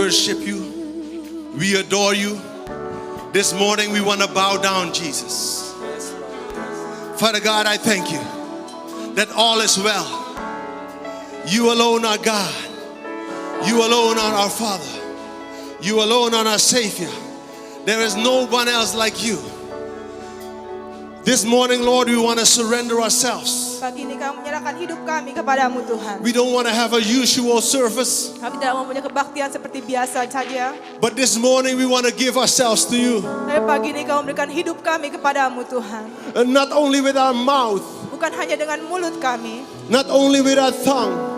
worship you. We adore you. This morning we want to bow down, Jesus. Father God, I thank you that all is well. You alone are God. You alone are our Father. You alone are our Savior. There is no one else like you. This morning, Lord, we want to surrender ourselves. Pagi ini kami menyerahkan hidup kami kepadamu Tuhan. We don't want to have a usual service. Kami tidak mau punya kebaktian seperti biasa saja. But this morning we want to give ourselves to you. Tapi pagi ini kau memberikan hidup kami kepadamu Tuhan. And not only with our mouth. Bukan hanya dengan mulut kami. Not only with our tongue.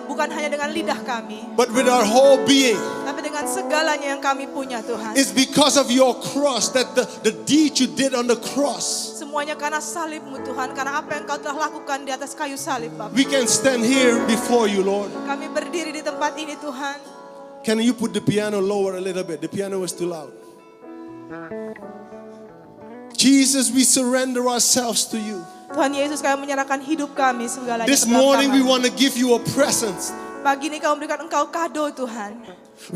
Bukan hanya dengan lidah kami. But with our whole being. Tapi dengan segalanya yang kami punya Tuhan. It's because of your cross, that the deed you did on the cross. Semuanya karena salibmu Tuhan, karena apa yang kau telah lakukan di atas kayu salib Bapak. We can stand here before you, Lord. Kami berdiri di tempat ini Tuhan. Can you put the piano lower a little bit? The piano is too loud. Jesus, we surrender ourselves to you. Tuhan Yesus, kami menyerahkan hidup kami segalanya. This morning we want to give you a present. Pagi ini kau memberikan engkau kado Tuhan.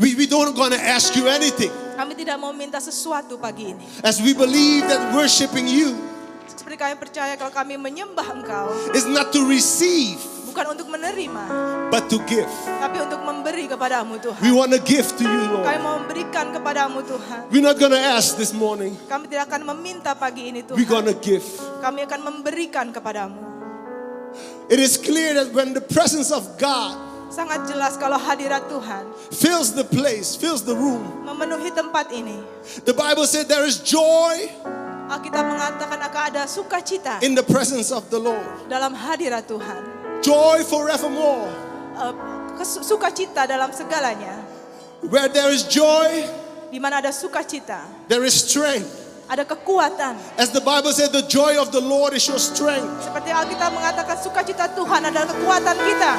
We don't gonna ask you anything. Kami tidak mau minta sesuatu pagi ini. As we believe that worshiping you seperti kami percaya kalau kami menyembah engkau is not to receive, bukan untuk menerima, but to give. tapi untuk memberi kepadamu Tuhan. We want to give to you, Lord. Kami mau memberikan kepadamu Tuhan. We're not gonna ask this morning. Kami tidak akan meminta pagi ini Tuhan. We're gonna give. Kami akan memberikan kepadamu. It is clear that when the presence of God sangat jelas kalau hadirat Tuhan fills the place, fills the room, memenuhi tempat ini. The Bible said there is joy. Alkitab mengatakan akan ada sukacita in the presence of the Lord. Dalam hadirat Tuhan. Joy forevermore. Sukacita dalam segalanya. Where there is joy, di mana ada sukacita, there is strength. Ada kekuatan. As the Bible said, the joy of the Lord is your strength. Seperti Alkitab mengatakan sukacita Tuhan adalah kekuatan kita.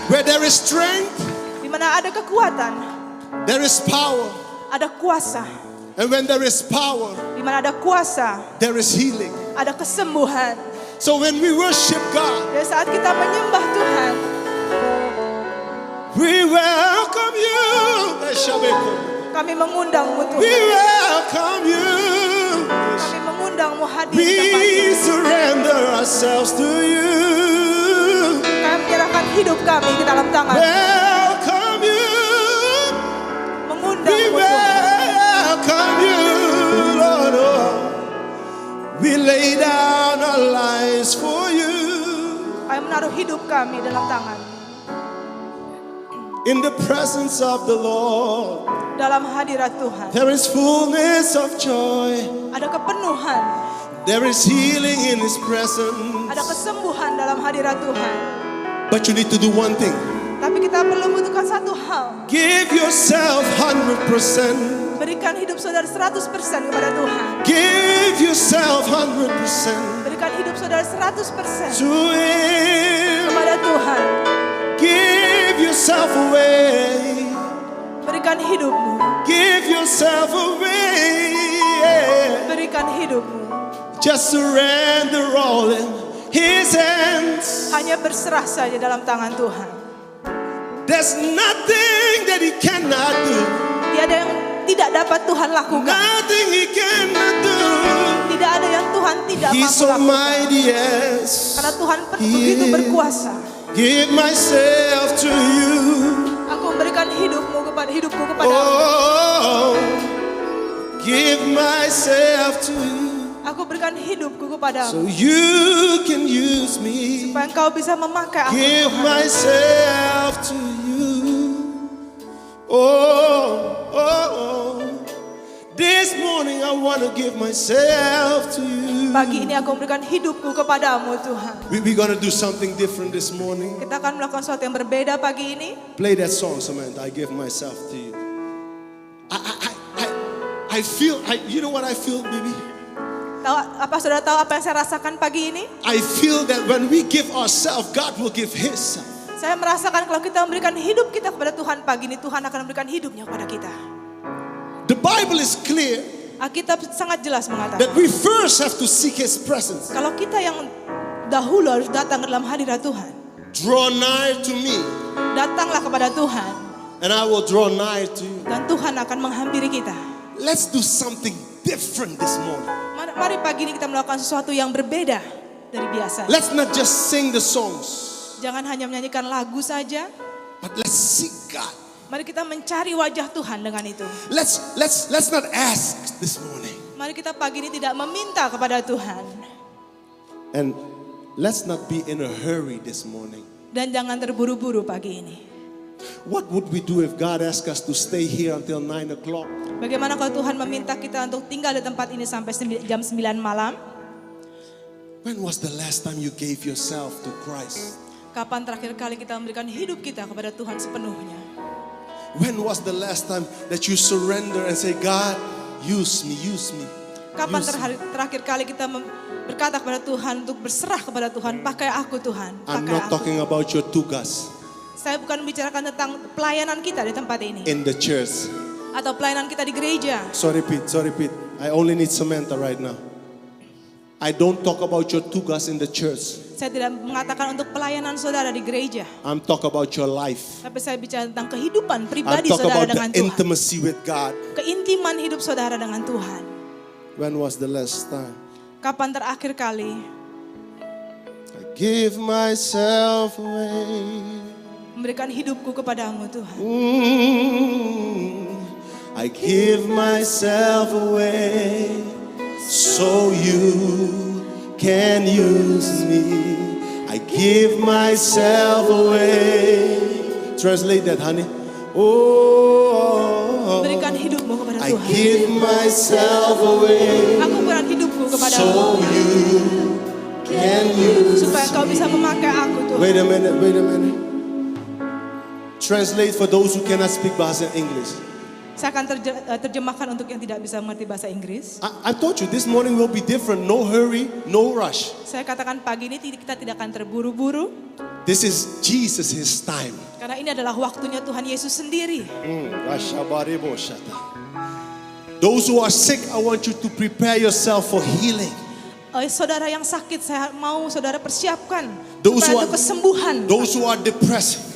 Where there is strength, di mana ada kekuatan, there is power. Ada kuasa. And when there is power, di mana ada kuasa, there is healing. Ada kesembuhan. So when we worship God, dari saat kita menyembah Tuhan, we welcome you. Kami mengundangmu Tuhan. We welcome you. Kami mengundangmu hadir we di tempat ini. Surrender ourselves to you. Kami menyerahkan hidup kami di dalam tangan. Welcome you. Mengundangmu Tuhan. Welcome you, Lord. We lay down our lives for you. Kami menaruh hidup kami dalam tangan. In the presence of the Lord, dalam hadirat Tuhan, there is fullness of joy. Ada kepenuhan. There is healing in His presence. Ada kesembuhan dalam hadirat Tuhan. But you need to do one thing. Tapi kita perlu membutuhkan satu hal. Give yourself 100%. Berikan hidup saudara 100% kepada Tuhan. Give yourself 100%. Berikan hidup saudara 100% to Him. Kepada Tuhan. Give yourself away. Berikan hidupmu. Give yourself away. Berikan hidupmu. Just surrender all in His hands. Hanya berserah saja dalam tangan Tuhan. There's nothing that He cannot do. Tiada yang tidak dapat Tuhan lakukan. Nothing He cannot do. Tidak ada yang Tuhan tidak He's mampu so lakukan. Mighty, yes. Karena Tuhan begitu berkuasa. Give myself to you. Aku memberikan hidupku kepada Oh, give myself to you. Aku berikan hidupku kepadamu. So you can use me. Supaya engkau bisa memakai aku. Give Tuhan. myself to you. Oh. This morning I want to give myself to you. Pagi ini aku memberikan hidupku kepadamu Tuhan. We're gonna do something different this morning. Kita akan melakukan sesuatu yang berbeda pagi ini. Play that song, Samantha. I give myself to you. I feel. You know what I feel, baby? Saudara tahu apa yang saya rasakan pagi ini? I feel that when we give ourselves, God will give His. Saya merasakan kalau kita memberikan hidup kita kepada Tuhan pagi ini, Tuhan akan memberikan hidupnya kepada kita. The Bible is clear. Alkitab sangat jelas mengatakan That we first have to seek His presence. kalau kita yang dahulu harus datang ke dalam hadirat Tuhan. Draw nigh to me. Datanglah kepada Tuhan. And I will draw nigh to you. Dan Tuhan akan menghampiri kita. Let's do something different this morning. Mari pagi ini kita melakukan sesuatu yang berbeda dari biasa. Let's not just sing the songs, Jangan hanya menyanyikan lagu saja. but let's seek God. Mari kita mencari wajah Tuhan dengan itu. Let's not ask this morning. Mari kita pagi ini tidak meminta kepada Tuhan. And let's not be in a hurry this morning. Dan jangan terburu-buru pagi ini. What would we do if God asked us to stay here until 9 o'clock? Bagaimana kalau Tuhan meminta kita untuk tinggal di tempat ini sampai jam 9 malam? When was the last time you gave yourself to Christ? Kapan terakhir kali kita memberikan hidup kita kepada Tuhan sepenuhnya? When was the last time that you surrender and say, God, use me, use me. Kapan Use me. terakhir kali kita berkata kepada Tuhan untuk berserah kepada Tuhan, pakai aku Tuhan, I'm pakai not aku. talking about your tugas Saya bukan membicarakan tentang pelayanan kita di tempat ini in the church. atau pelayanan kita di gereja. Sorry, Pete. I only need Samantha right now. I don't talk about your tugas in the church. Saya tidak mengatakan untuk pelayanan saudara di gereja, I'm talk about your life. tapi saya bicara tentang kehidupan I'm pribadi talk saudara about the dengan Tuhan. intimacy with God. Keintiman hidup saudara dengan Tuhan. When was the last time? Kapan terakhir kali I give myself away. memberikan hidupku kepadamu Tuhan? I give myself away so you can use me. I give myself away. Translate that, honey. Oh, Berikan hidupmu kepada I Tuhan. give myself away Aku berikan hidupku kepadamu so you can use supaya kau bisa memakai aku Tuhan. Wait a minute. Translate for those who cannot speak bahasa English. Saya akan terjemahkan untuk yang tidak bisa mengerti bahasa Inggris. I told you this morning will be different. No hurry, no rush. Saya katakan pagi ini kita tidak akan terburu-buru. This is Jesus, His time. Karena ini adalah waktunya Tuhan Yesus sendiri. Those who are sick, I want you to prepare yourself for healing. Saudara yang sakit, saya mau saudara persiapkan Those supaya who are- untuk kesembuhan. Those who are depressed,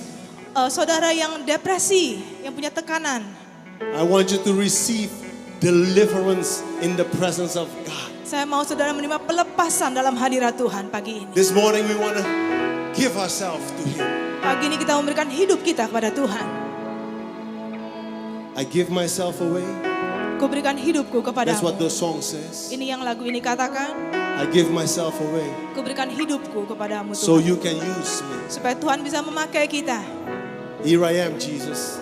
Saudara yang depresi, yang punya tekanan, I want you to receive deliverance in the presence of God. saya mau saudara menerima pelepasan dalam hadirat Tuhan pagi ini. This morning we want to give ourselves to Him. Pagi ini kita memberikan hidup kita kepada Tuhan. I give myself away. Ku berikan hidupku That's what kepadamu. the song says. Ini yang lagu ini katakan. I give myself away Ku berikan hidupku kepadamu so Tuhan. you can use me. Supaya Tuhan bisa memakai kita. Here I am, Jesus.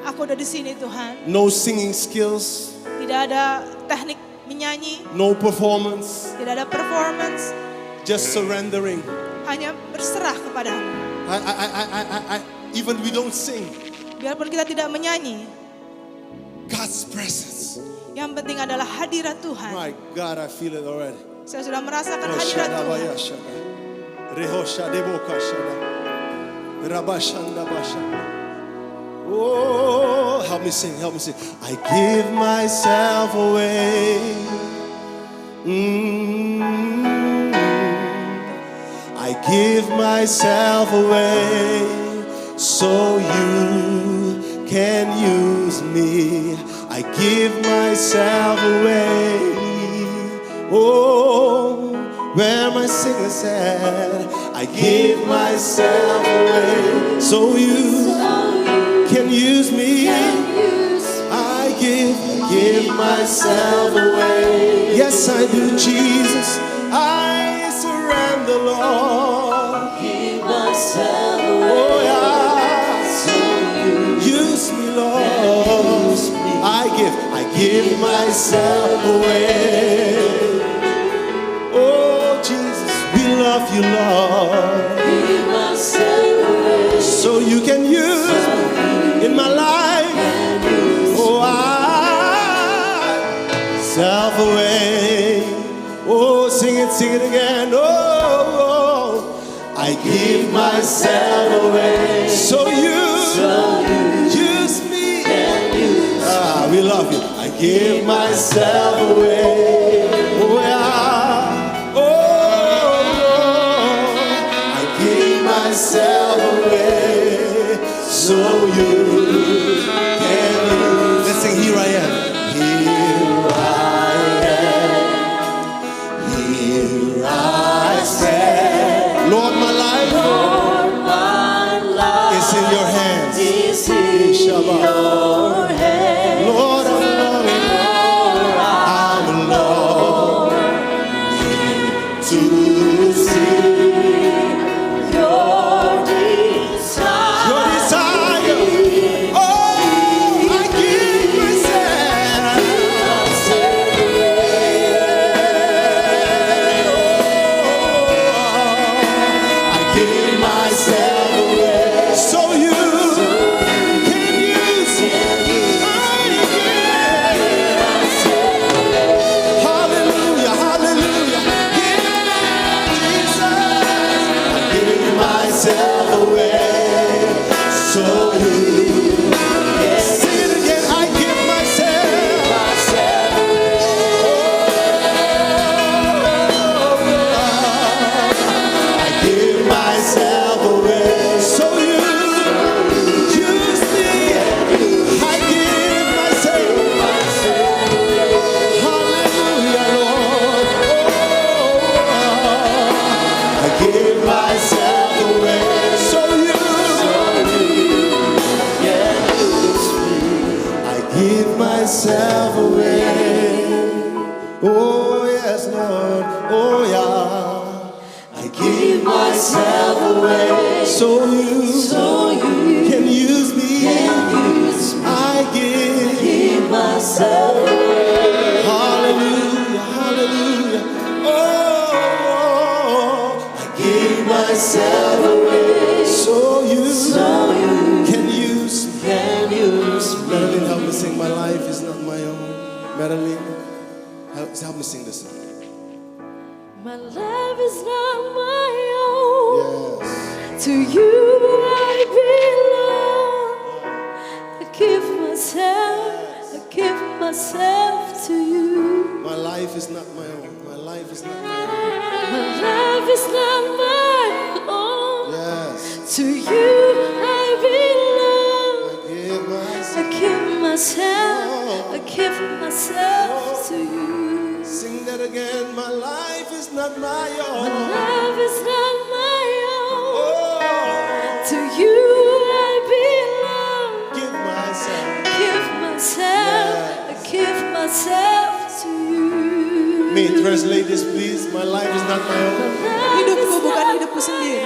Aku udah di sini Tuhan. No singing skills, Tidak ada teknik menyanyi, no performance, tidak ada performance, just surrendering. hanya berserah kepadamu. Even we don't sing, Biarpun kita tidak menyanyi, God's presence. yang penting adalah hadirat Tuhan. My God, I feel it already. Saya sudah merasakan hadirat Tuhan. Oh, help me sing. I give myself away. I give myself away so you can use me. I give myself away. Oh, where my singers at? I give myself away so you can use me. I give myself away. Yes, I do, Jesus. I surrender, Lord. Give myself away. Oh, yeah. Use me, Lord. I give myself away. Oh, Jesus, we love you, Lord. Give myself away. So you can use in my life. Oh, I self away. Oh, sing it again. Oh, I give myself away. So you use me. We love you. I give myself away. Oh, yeah. Oh, I give myself away so you give myself away. Oh yes, Lord. Oh yeah. I give myself away. So you can use me. I give myself away. Hallelujah, hallelujah. Oh, I give myself away. So you can use me. Madeline, help me sing. My life is not my own. Madeline, help me sing this song. My life is not my own. Yes. To you I belong. I give myself to you. My life is not my own. My life is not my own. My life is not my own. Yes. To you I belong. I give myself. I give myself to you. Sing that again. My life is not my My own. life is not my own. Oh, To you I belong. give myself. I give myself to you. Me, translate this please. My life is not my own. Hidupku bukan hidupku sendiri.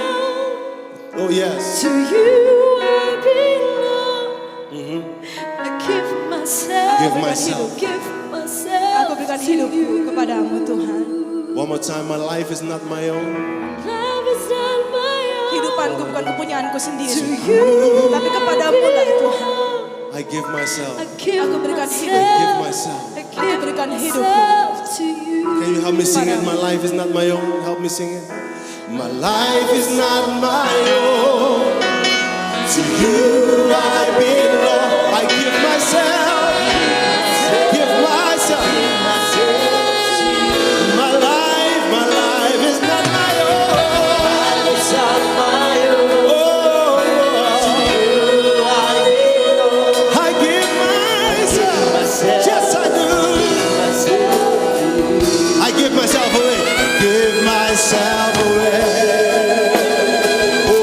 Oh yes. To you I belong. I give myself. Give myself. Give myself. Aku berikan hidupku kepadamu Tuhan. One more time. My life is not my own. Life is not my own. Kehidupanku bukan kepunyaanku To sendiri. you Tapi kepadamu lah Tuhan. I give myself. I give Aku berikan hidup. I give myself. Aku berikan hidupku. myself to you. Can you help me sing it? My life is not my own. Help me sing it. My life is not my own. To you I belong. I give myself. Give myself. My life is not my own. It's not my own. Oh, To you I belong. I give myself. Yes, I do. I give myself away. I give myself away. Oh,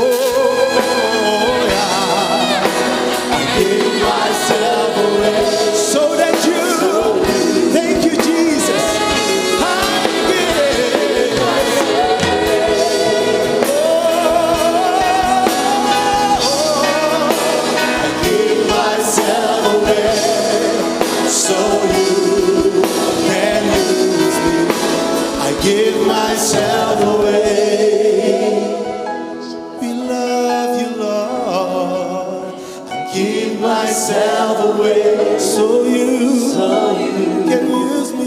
yeah. I give myself away. So that you, thank you, Jesus. I give I give myself away. So you can use me. I give myself away. We love you, Lord. I give myself away. So you can use me.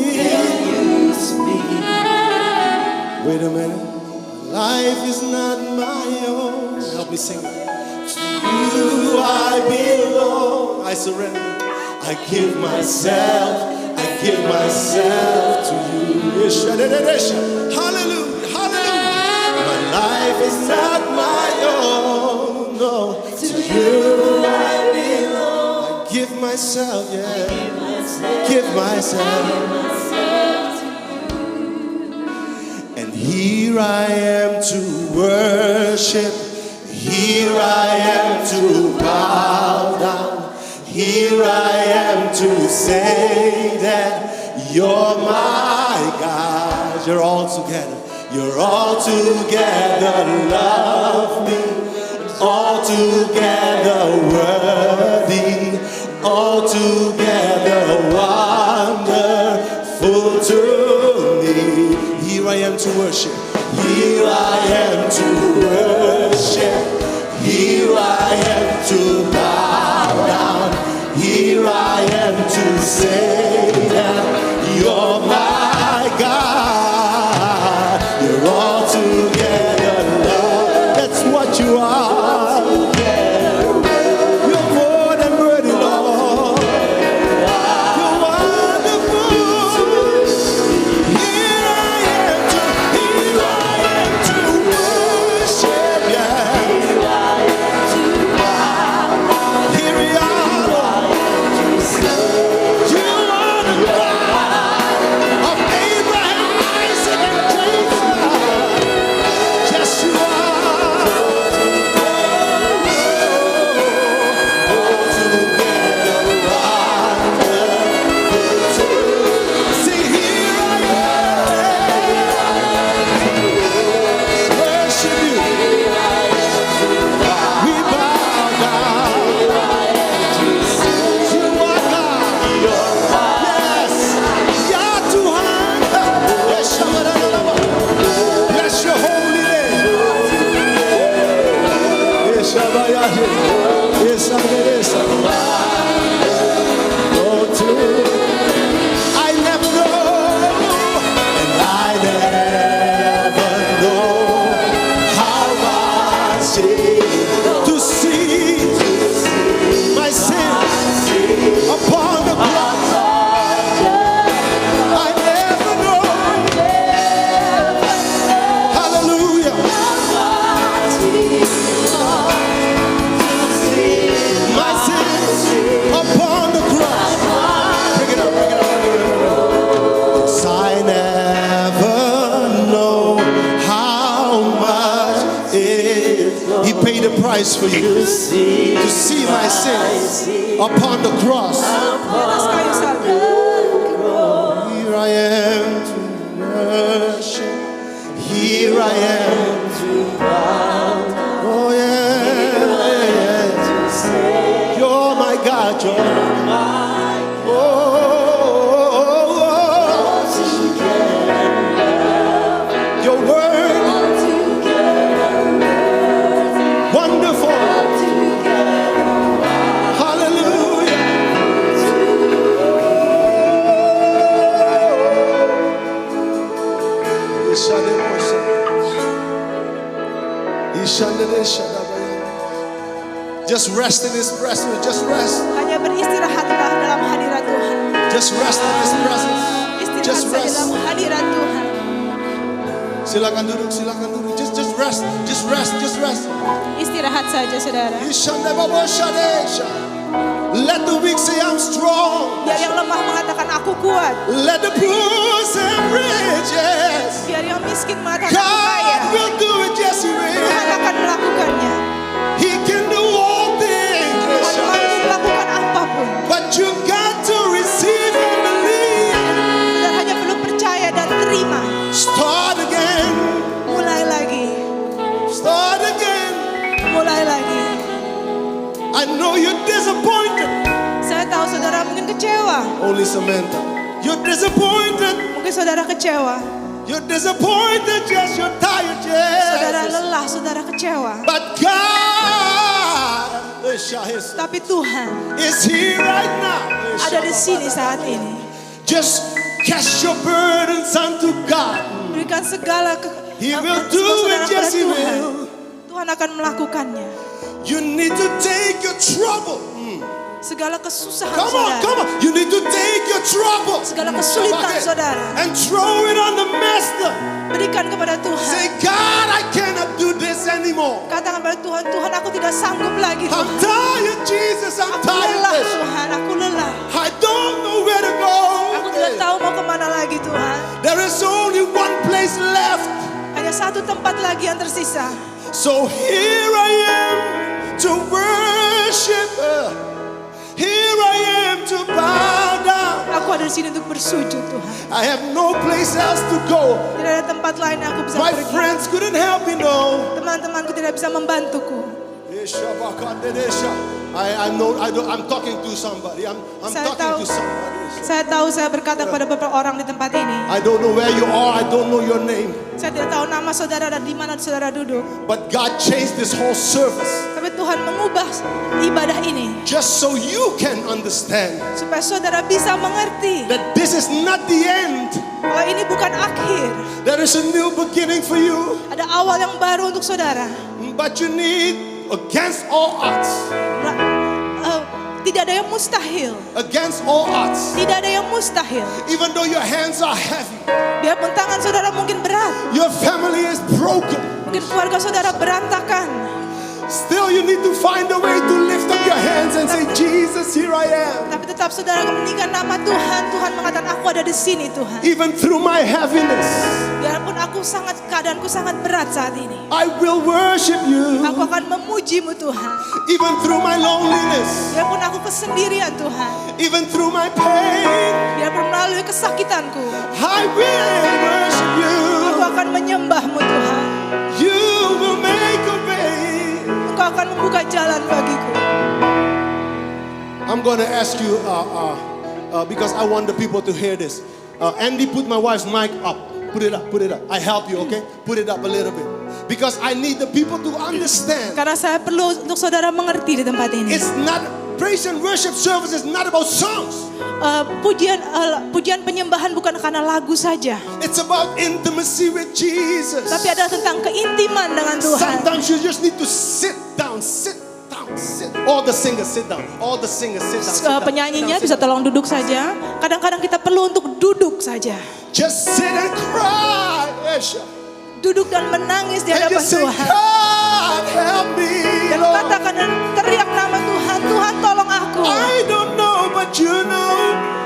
Wait a minute. Life is not my own. Help me sing. To you I belong. I surrender. I give myself to you. Hallelujah, hallelujah. My life is not my own. No, to you I belong. I give myself, yeah. Give myself. And here I am to worship. Here I am to bow down. Here I am to say that you're my God. You're all together. You're all together lovely. All together worthy. All together wonderful to me. Here I am to worship. Here I am to worship. Here I am to bow down. Here I am to say that you're my God. You're all together love. That's what you are. You're more than worthy, Lord. You're wonderful. Here I am to worship, yeah. sacrifice for you, to see my sins upon the cross. Di atas kayu salib. Here I am to worship. Here I am to bow. Oh yeah, you're my God, you're my. Your word, wonderful. Hallelujah. Just rest in His presence. Just rest. Hanya beristirahatlah dalam hadirat Tuhan. Just rest in His presence. Istirahat Just saja rest. dalam hadirat Tuhan. Silakan duduk, silakan duduk. Just rest, just rest, just rest. Istirahat saja saudara. Let the weak say I'm strong. Biar yang lemah mengatakan aku kuat. Let the poor say I'm rich. Yes. Biar yang miskin mengatakan aku kaya. God will do it. Yes, He Tuhan will. akan melakukannya. He can do all things. Tuhan mampu melakukan apapun. But you got to receive and believe. Dan hanya perlu percaya dan terima. Start again. Mulai lagi. Start again. Mulai lagi. I know you're disappointed. Saya tahu saudara mungkin kecewa. Only Samantha. You're disappointed. Mungkin saudara kecewa. You're disappointed. Yes, you're tired. Saudara Yes. lelah, saudara kecewa. But God Tapi Tuhan is here right now. ada di sini saat ini. Just cast your burdens unto God. Berikan segala He will semua do saudara it. Yes, kepada He Tuhan. will. Tuhan akan melakukannya. You need to take your trouble. Segala kesusahan Come on, saudara, come on. You need to take your trouble segala kesulitan saudara, and throw it on the Master. berikan kepada Say, Tuhan. God, I cannot do this anymore. Katakan pada Tuhan, Tuhan aku tidak sanggup lagi I'm Tuhan. tired, Jesus. I'm Aku lelah tired. Tuhan, aku lelah. I don't know where to go. Aku tidak tahu mau kemana lagi Tuhan. There is only one place left. Hanya satu tempat lagi yang tersisa. So here I am to worship. Here I am to bow down. Aku ada di sini untuk bersujud Tuhan. I have no place else to go. Tidak ada tempat lain yang aku bisa My pergi. friends couldn't help me, no. Teman-temanku tidak bisa membantuku. I'm talking to somebody. I'm Saya talking tahu. to somebody. Saya tahu saya berkata kepada beberapa orang di tempat ini. I don't know where you are. I don't know your name. Saya tidak tahu nama saudara dan di mana saudara duduk. But God changed this whole service Tapi Tuhan mengubah ibadah ini just so you can understand supaya saudara bisa mengerti that this is not the end. bahwa ini bukan akhir. There is a new beginning for you. Ada awal yang baru untuk saudara. But you need, against all odds, Tidak ada yang mustahil. against all odds, Tidak ada yang mustahil. even though your hands are heavy, Biarpun tangan saudara mungkin berat, your family is broken, mungkin keluarga saudara berantakan, still you need to find a way to lift up your hands and say, Jesus, here I am. tapi tetap saudara meninggikan nama Tuhan. Tuhan mengatakan aku ada di sini Tuhan. Even through my heaviness, Biarpun keadaanku sangat berat saat ini, I will worship you. aku akan memujimu Tuhan. Even through my loneliness, Biarpun aku kesendirian Tuhan, even through my pain, biarpun melalui kesakitanku, I will worship you. aku akan menyembahmu Tuhan. You will make a way. Engkau akan membuka jalan bagiku. I'm going to ask you, because I want the people to hear this. Andy, put my wife's mic up. Put it up, put it up. I help you, okay? Put it up a little bit. Because I need the people to understand. Karena saya perlu untuk saudara mengerti di tempat ini. It's not, praise and worship service is not about songs. Pujian penyembahan bukan karena lagu saja, It's about intimacy with Jesus. tapi adalah tentang keintiman dengan Tuhan. Sometimes you just need to sit down, sit down, sit. All the singers sit down. All the singers sit down. Sit down, Penyanyinya sit bisa down. tolong duduk saja. Kadang-kadang kita perlu untuk duduk saja. Just sit and cry. Duduk dan menangis di And hadapan just say, Tuhan. God, help me, Dan Lord. katakan dan teriak nama Tuhan. Tuhan tolong aku. I don't know, but you know.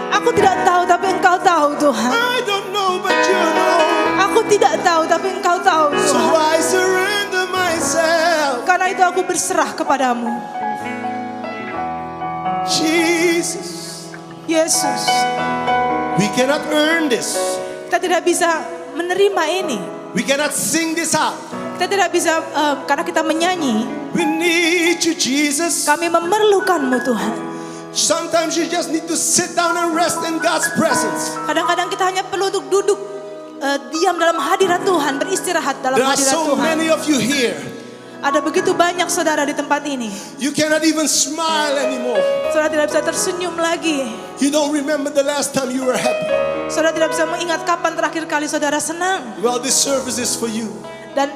Aku tidak tahu tapi Engkau tahu Tuhan. I don't know, but you know. Aku tidak tahu tapi Engkau tahu So Tuhan. I surrender myself. Karena Karena itu aku berserah kepadamu. Jesus, Yesus, we cannot earn this. kita tidak bisa menerima ini. We cannot sing this out. Kita tidak bisa, karena kita menyanyi. We need you, Jesus. Kami memerlukanmu Tuhan. Sometimes you just need to sit down and rest in God's presence. Kadang-kadang kita hanya perlu untuk duduk, diam dalam hadirat Tuhan, beristirahat dalam There are hadirat so Tuhan. many of you here. Ada begitu banyak saudara di tempat ini. You cannot even smile anymore. Saudara tidak bisa tersenyum lagi. You don't remember the last time you were happy. Saudara tidak bisa mengingat kapan terakhir kali saudara senang. Well, this service is for you. Dan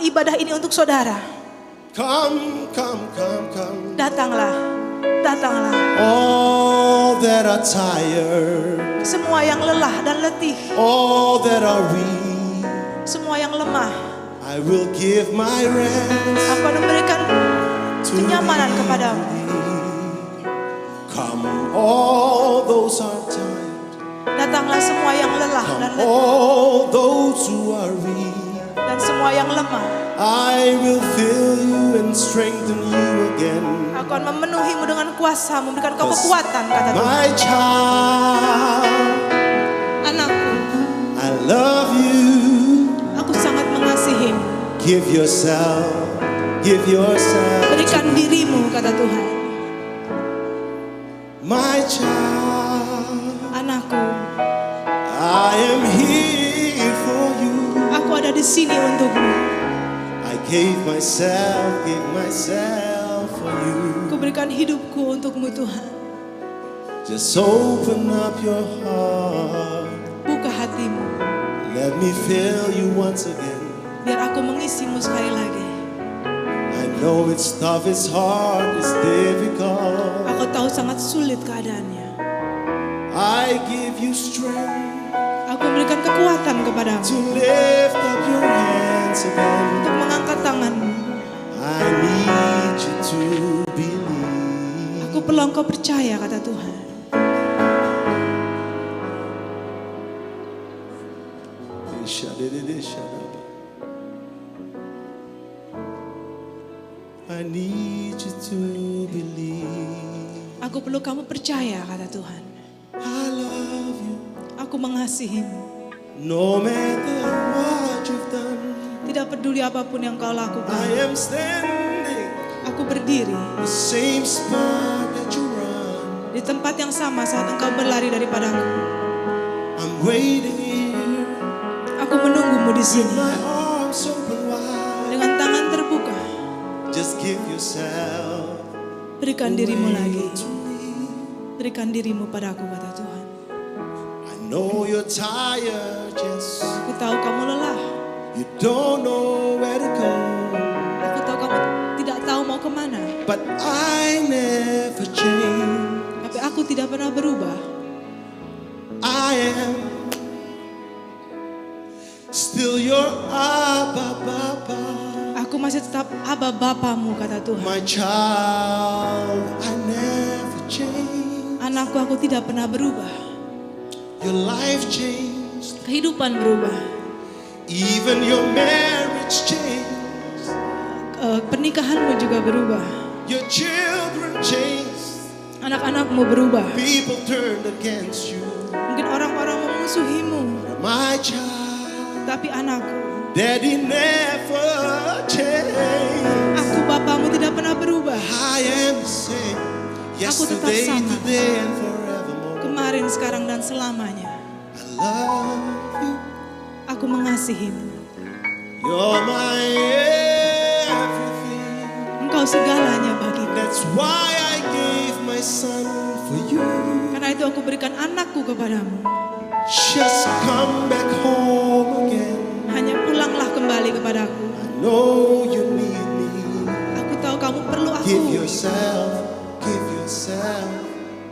ibadah ini untuk saudara. Come, come, come, come. Datanglah, datanglah. All that are tired, Semua yang lelah dan letih, all that are weak, semua yang lemah, I will give my rest aku akan memberikan to kenyamanan kepadamu. thee. Come, all those are tired. Datanglah semua yang lelah dan Come, letih, all those who are weak. dan semua yang lemah. I will fill you and strengthen you again. Aku akan memenuhimu dengan kuasa, memberikan kau kekuatan, kata Tuhan. My child, Anakku, I love you. aku sangat mengasihimu. Give yourself, give yourself. Berikan dirimu, kata Tuhan. My child, Anakku, I am here for you. aku ada di sini untukmu. I gave myself for you. Aku berikan hidupku untukmu Tuhan. Just open up your heart. Buka hatimu, Let me fill you once again. biar aku mengisimu sekali lagi. I know it's tough, it's hard, it's difficult. Aku tahu sangat sulit keadaannya. I give you strength Aku memberikan kekuatan kepadamu to lift up your hands again. untuk mengangkat tanganmu. I need you to believe. Aku perlu engkau percaya, kata Tuhan. I need you to believe. Aku perlu kamu percaya, kata Tuhan. I love you. Aku mengasihimu. No matter what you've done, Tidak peduli apapun yang kau lakukan. I am standing Aku berdiri the same spot that you run. di tempat yang sama saat engkau berlari daripadaku. I'm waiting here Aku menunggumu di with sini my arms open wide. dengan tangan terbuka. Just give yourself Berikan dirimu lagi. to me. Berikan dirimu padaku, kata Tuhan. I know you're tired, yes. Aku tahu kamu lelah. You don't know where to go, Aku tahu kamu tidak tahu mau kemana. but I never change. Tapi aku tidak pernah berubah. I am still your Abba, Baba. Aku masih tetap Aba Bapamu, kata Tuhan. My child, I never change. Anakku, aku tidak pernah berubah. Your life changed, Kehidupan berubah. even your marriage changed. Pernikahanmu juga berubah. Your children changed. Anak-anakmu berubah. People turned against you. Mungkin orang-orang memusuhimu. My child, Tapi anakku, Daddy never changed. aku Bapamu tidak pernah berubah. I am the same. Aku tetap Yesterday, sama. today, and forevermore. Kemarin, sekarang, dan selamanya. I love you. Aku mengasihimu. You're my everything. Engkau segalanya bagiku. That's why I gave my son for you. Karena itu aku berikan anakku kepadamu. Just come back home again. Hanya pulanglah kembali kepadaku. I know you need me. Aku tahu kamu perlu Give aku. yourself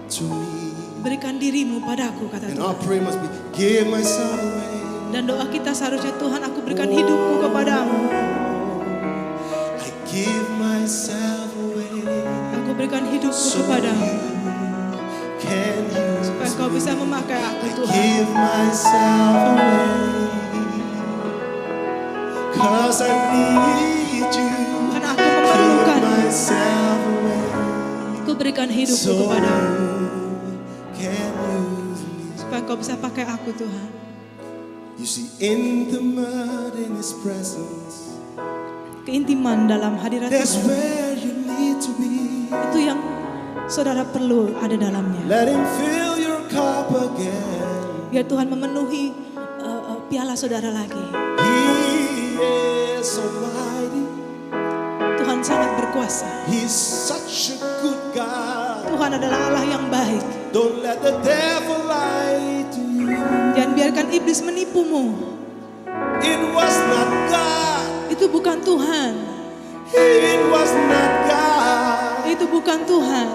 to me. Berikan dirimu padaku, kata And our Tuhan. prayer must be, give myself away. Dan doa kita seharusnya, Tuhan, aku berikan hidupku kepadamu. I give myself away. Aku berikan hidupku So kepadamu. can use Supaya kau me. bisa memakai aku, I Tuhan. give myself away. 'Cause I need you. Karena aku memerlukan yourself away. Ku berikan hidupku So kepadamu. can use me. Supaya Engkau bisa pakai aku Tuhan. You see, in the mud, in His presence, Keintiman dalam hadirat that's Tuhan. where you need to be. Itu yang saudara perlu ada dalamnya. Let Him fill your cup again. Biar Tuhan memenuhi piala saudara lagi. He is so mighty. Tuhan sangat berkuasa. He's such a good God. Tuhan adalah Allah yang baik. Don't let the devil lie to you. Jangan biarkan iblis menipumu. It was not God. Itu bukan Tuhan. It was not God. Itu bukan Tuhan.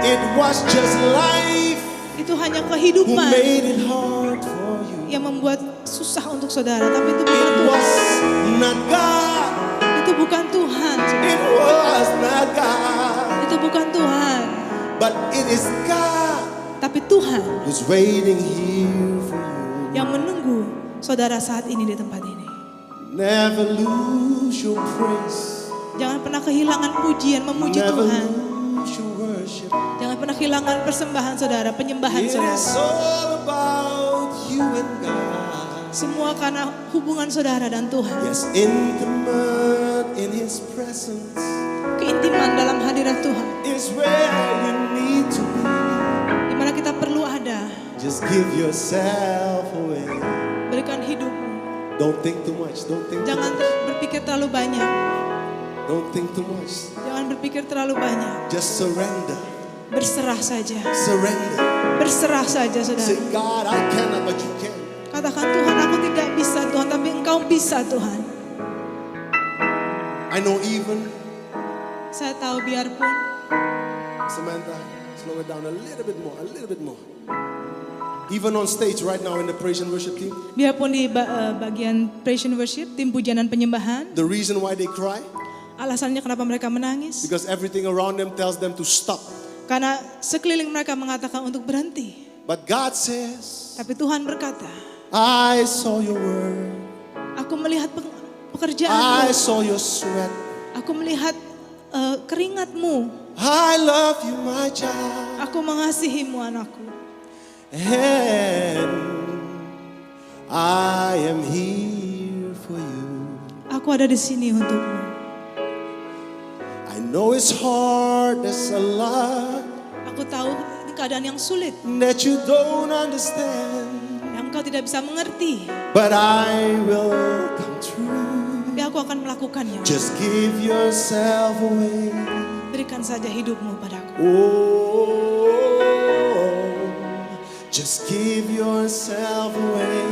It was just life Itu hanya who kehidupan made it hard for you. yang membuat susah untuk saudara. Tapi itu bukan It Tuhan. was not God. Itu bukan Tuhan. It was not God. Itu bukan Tuhan. But it is God Tapi Tuhan who's waiting here for you. yang menunggu saudara saat ini di tempat ini. Never lose your praise. Jangan pernah kehilangan pujian, memuji Never Tuhan. lose your worship. Jangan pernah kehilangan persembahan saudara, penyembahan It saudara. is all about you and God. Semua karena hubungan saudara dan Tuhan. Yes, intimate in His presence Keintiman dalam hadirat Tuhan. is where you need to be. Di mana kita perlu ada. Just give yourself away. Berikan hidupmu. Don't think too much. Don't think too Jangan much. berpikir terlalu banyak. Don't think too much. Jangan berpikir terlalu banyak. Just surrender. Berserah saja. Surrender. Berserah saja Say, saudara. God, I cannot, but you can. Katakan Tuhan, aku tidak bisa Tuhan, tapi Engkau bisa Tuhan. I know even, Saya tahu biarpun Samantha, slow it down a little bit more, a little bit more. Even on stage right now in the praise and worship team, biarpun di bagian praise and worship, tim pujian dan penyembahan, the reason why they cry, alasannya kenapa mereka menangis? because everything around them tells them to stop. Karena sekeliling mereka mengatakan untuk berhenti. But God says, Tapi Tuhan berkata, I saw your word. aku melihat I pekerjaanmu. saw your sweat. Aku melihat keringatmu. I love you, my child. Aku mengasihimu anakku. And I am here for you. Aku ada di sini untukmu. I know it's hard, there's a lot Aku tahu ini keadaan yang sulit. that you don't understand. Yang engkau tidak bisa mengerti. But I will come through. Tapi aku akan melakukannya. Just give yourself away. Berikan saja hidupmu padaku. Oh, just give yourself away.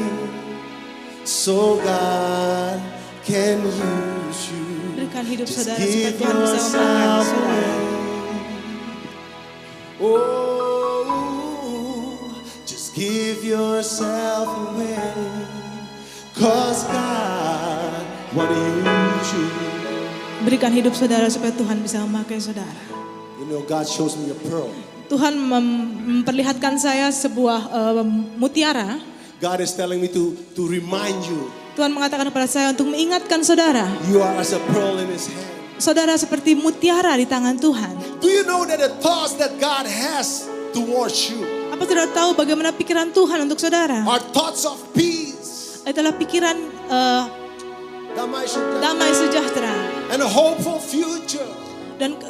So God can use you. Berikan hidup Just saudara supaya give Tuhan bisa memakai yourself saudara. away. Oh, just give yourself away. 'Cause God wanna use you. Berikan hidup saudara supaya Tuhan bisa memakai saudara. You know, God shows me a pearl. Tuhan memperlihatkan saya sebuah mutiara. God is telling me to remind you. Tuhan mengatakan kepada saya untuk mengingatkan saudara. You are as a pearl in His hand. Saudara seperti mutiara di tangan Tuhan. Do you know that the thoughts that God has towards you Apa saudara tahu bagaimana pikiran Tuhan untuk saudara? are thoughts of peace, Itulah pikiran damai sejahtera and a hopeful future.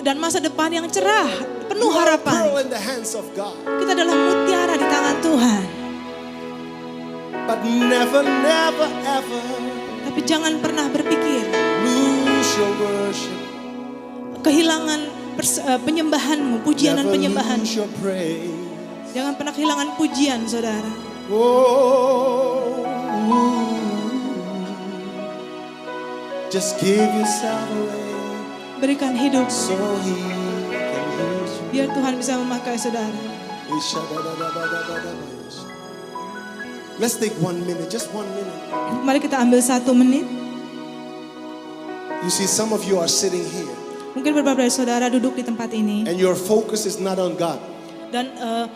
dan masa depan yang cerah, penuh You are a harapan. pearl in the hands of God. Kita adalah mutiara di tangan Tuhan. But never, never, ever Tapi jangan pernah berpikir lose your worship. kehilangan penyembahanmu, pujian dan Never penyembahan. lose your praise. Jangan pernah kehilangan pujian, saudara. Oh, just give yourself away Berikan hidup so He can use you. biar Tuhan bisa memakai saudara. Let's take 1 minute, just 1 minute. Mari kita ambil 1 menit. You see, some of you are sitting here Mungkin beberapa dari saudara duduk di tempat ini and your focus is not on God. dan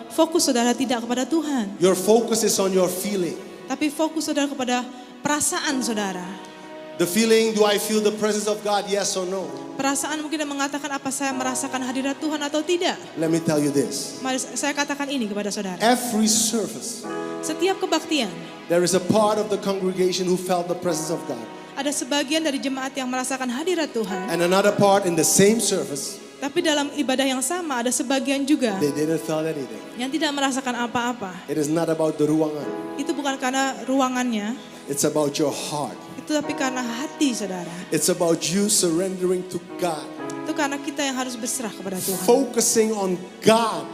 fokus saudara tidak kepada Tuhan, Your focus is on your feeling. tapi fokus saudara kepada perasaan saudara. The feeling, do I feel the presence of God? Yes or no? Perasaan mungkin yang mengatakan apa saya merasakan hadirat Tuhan atau tidak. Let me tell you this. Mari saya katakan ini kepada saudara. Every service, Setiap kebaktian, there is a part of the congregation who felt the presence of God. ada sebagian dari jemaat yang merasakan hadirat Tuhan. And another part in the same service, Tapi dalam ibadah yang sama ada sebagian juga they didn't feel anything. yang tidak merasakan apa-apa. It is not about the ruangan. Itu bukan karena ruangannya, It's about your heart. itu tapi karena hati saudara. It's about you surrendering to God. Itu karena kita yang harus berserah kepada Tuhan. Focusing on God.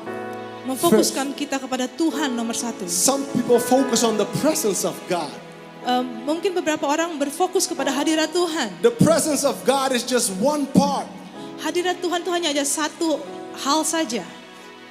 Memfokuskan kita kepada Tuhan nomor satu. Some people focus on the presence of God. Mungkin beberapa orang berfokus kepada hadirat Tuhan. The presence of God is just one part. Hadirat Tuhan itu hanya ada satu hal saja.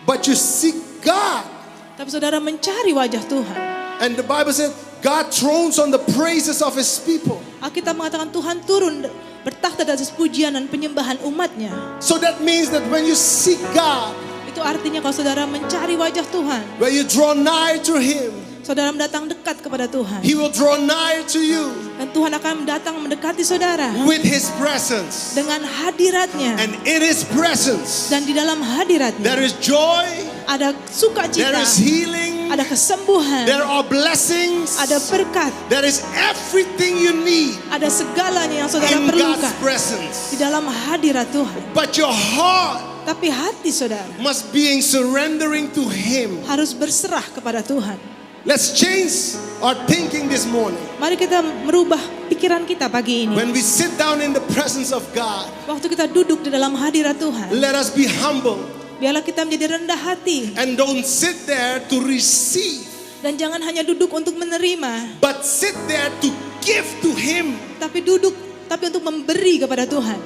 But you seek God. Tapi saudara mencari wajah Tuhan. And the Bible said God thrones on the praises of His people. Alkitab mengatakan Tuhan turun bertakhta di atas pujian dan penyembahan umatnya. So that means that when you seek God, Itu artinya kalau saudara mencari wajah Tuhan, when you draw nigh to Him, saudara mendatang dekat kepada Tuhan. He will draw nigh to you Dan Tuhan akan datang mendekati saudara with His presence. dengan hadiratnya. And in His presence, Dan di dalam hadiratnya there is joy, ada there sukacita, is healing, ada kesembuhan, there are blessings, ada berkat, there is everything you need ada segalanya yang saudara in perlukan God's presence. di dalam hadirat Tuhan. But your heart Tapi hati saudara must be surrendering to Him. harus berserah kepada Tuhan. Let's change our thinking this morning. Mari kita merubah pikiran kita pagi ini. When we sit down in the presence of God, Waktu kita duduk di dalam hadirat Tuhan, let us be humble biarlah kita menjadi rendah hati. and don't sit there to receive, Dan jangan hanya duduk untuk menerima, but sit there to give to Him. tapi untuk memberi kepada Tuhan.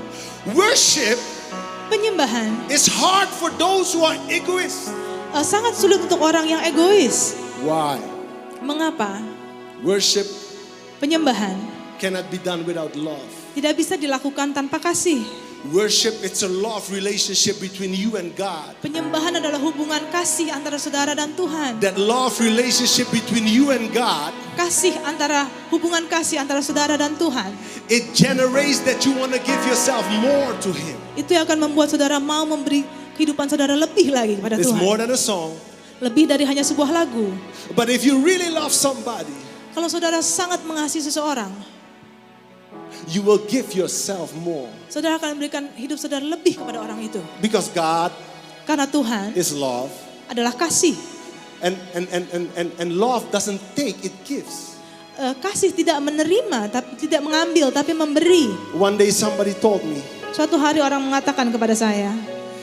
Worship Penyembahan is hard for those who are egoists. sangat sulit untuk orang yang egois. Why? Mengapa? Worship Penyembahan cannot be done without love. tidak bisa dilakukan tanpa kasih. Worship, it's a love relationship between you and God. Penyembahan adalah hubungan kasih antara saudara dan Tuhan. That love relationship between you and God, Hubungan kasih antara saudara dan Tuhan. it generates that you want to give yourself more to Him. Itu yang akan membuat saudara mau memberi kehidupan saudara lebih lagi kepada It's more Tuhan. than a song. Lebih dari hanya sebuah lagu. But if you really love somebody, Kalau saudara sangat mengasihi seseorang, you will give yourself more. saudara akan memberikan hidup saudara lebih kepada orang itu. Because God Karena Tuhan is love. adalah kasih. And love doesn't take, it gives. Kasih tidak menerima, tapi tidak mengambil, tapi memberi. One day somebody told me, Suatu hari orang mengatakan kepada saya,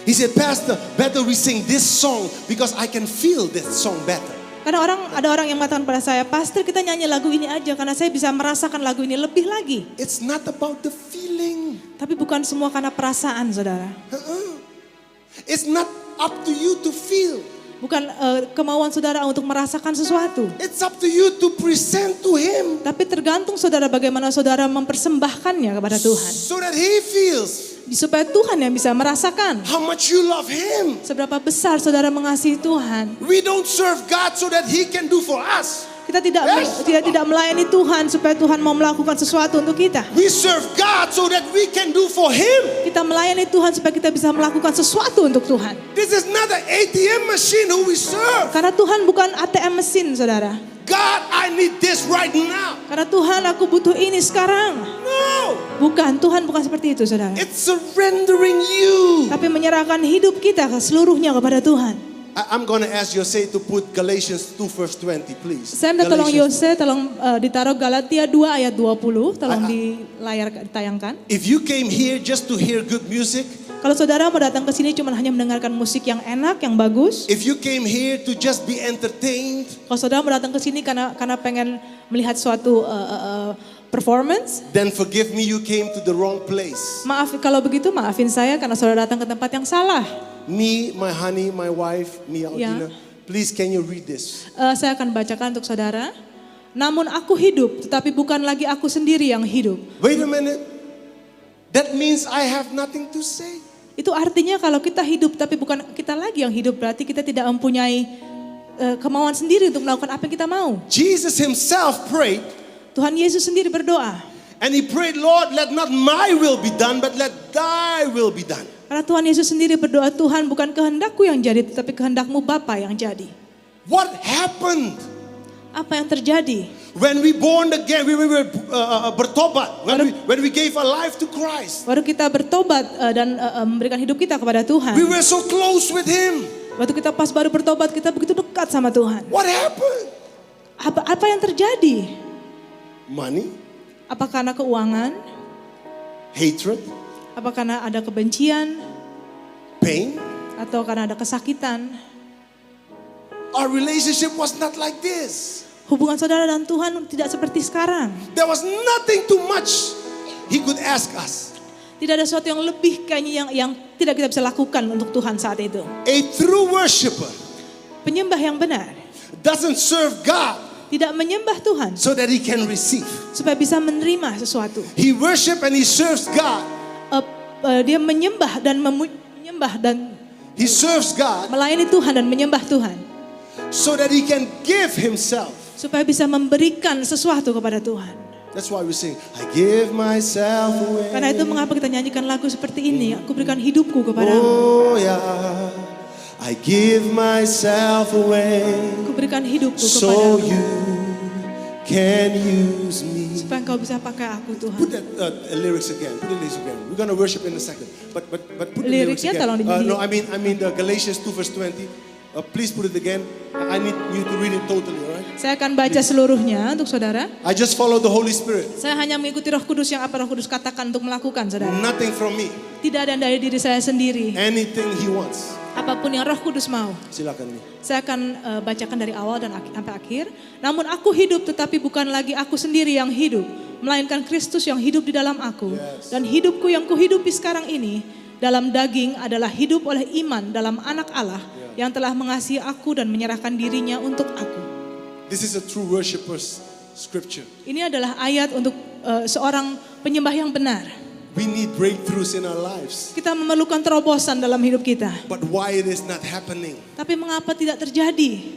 he said, Pastor, better we sing this song because I can feel this song better. karena ada orang yang mengatakan pada saya, Pastor kita nyanyi lagu ini aja karena saya bisa merasakan lagu ini lebih lagi. It's not about the feeling. Tapi bukan semua karena perasaan saudara. It's not up to you to feel. Bukan kemauan saudara untuk merasakan sesuatu. It's up to you to present to Him Tapi tergantung saudara bagaimana saudara mempersembahkannya kepada Tuhan. so that He feels Supaya Tuhan yang bisa merasakan how much you love Him. seberapa besar saudara mengasihi Tuhan. We don't serve God so that He can do for us. Kita tidak melayani Tuhan supaya Tuhan mau melakukan sesuatu untuk kita. We serve God so that we can do for Him. Kita melayani Tuhan supaya kita bisa melakukan sesuatu untuk Tuhan. This is not an ATM machine who we serve. Karena Tuhan bukan ATM mesin saudara. God, I need this right now. Karena Tuhan aku butuh ini sekarang. No, Bukan, Tuhan bukan seperti itu saudara. it's surrendering you. Tapi menyerahkan hidup kita seluruhnya kepada Tuhan. I'm going to ask Jose to put Galatians 2 verse 20, please. Saya minta tolong Galatians. Yose, tolong ditaruh Galatia 2 ayat 20, tolong di layar ditayangkan. If you came here just to hear good music, Kalau saudara mau datang ke sini cuma hanya mendengarkan musik yang enak, yang bagus. if you came here to just be entertained, Kalau saudara mau datang ke sini karena pengen melihat suatu performance, then forgive me, you came to the wrong place. maaf kalau begitu maafin saya karena saudara datang ke tempat yang salah. Me, my honey, my wife, me, Aldina. Please, can you read this? Saya akan bacakan untuk saudara. Namun aku hidup, tetapi bukan lagi aku sendiri yang hidup. Wait a minute. That means I have nothing to say. Itu artinya kalau kita hidup tapi bukan kita lagi yang hidup, berarti kita tidak mempunyai kemauan sendiri untuk melakukan apa yang kita mau. Jesus Himself prayed, Tuhan Yesus sendiri berdoa. And he prayed, Lord, let not my will be done, but let thy will be done. Karena Tuhan Yesus sendiri berdoa, Tuhan bukan kehendakku yang jadi, tetapi kehendakmu Bapa yang jadi. What happened? Apa yang terjadi? When we born again, we were bertobat. When we gave our life to Christ. Baru kita bertobat dan memberikan hidup kita kepada Tuhan. We were so close with him. Waktu kita pas baru bertobat, kita begitu dekat sama Tuhan. What happened? Apa yang terjadi? Money, Apa karena keuangan? hatred, Apa karena ada kebencian? pain. Atau karena ada kesakitan? Our relationship was not like this. Hubungan saudara dan Tuhan tidak seperti sekarang. There was nothing too much he could ask us. Tidak ada sesuatu yang lebih kayaknya yang tidak kita bisa lakukan untuk Tuhan saat itu. A true worshiper Penyembah yang benar doesn't serve God tidak menyembah Tuhan so that he can receive. supaya bisa menerima sesuatu. He worship and he serves God. Dia menyembah dan menyembah dan He serves God melayani Tuhan dan menyembah Tuhan so that he can give himself. supaya bisa memberikan sesuatu kepada Tuhan. That's why we sing, I give myself away. Karena itu mengapa kita nyanyikan lagu seperti ini, aku berikan hidupku kepadamu. Oh yeah, I give myself away Aku berikan hidupku so kepadamu you can use me. supaya engkau bisa pakai aku Tuhan. Put that lyrics again. Put the lyrics again. We're gonna worship in a second. But put the lyrics Liriknya again. tolong dinyanyi. No, I mean the Galatians 2 verse 20. Please put it again. I need you to read it totally, alright? Saya akan baca seluruhnya untuk saudara. I just follow the Holy Spirit. Saya hanya mengikuti Roh Kudus yang apa Roh Kudus katakan untuk melakukan, saudara. Nothing from me. Tidak ada dari diri saya sendiri. Anything He wants. Apapun yang Roh Kudus mau. Silakan nih. Saya akan bacakan dari awal dan sampai akhir. Namun aku hidup tetapi bukan lagi aku sendiri yang hidup, melainkan Kristus yang hidup di dalam aku. Yes. Dan hidupku yang kuhidupi sekarang ini dalam daging adalah hidup oleh iman dalam Anak Allah yang telah mengasihi aku dan menyerahkan dirinya untuk aku. This is a true worshipper's scripture. Ini adalah ayat untuk seorang penyembah yang benar. We need breakthroughs in our lives. Kita memerlukan terobosan dalam hidup kita. But why it is not happening? Tapi mengapa tidak terjadi?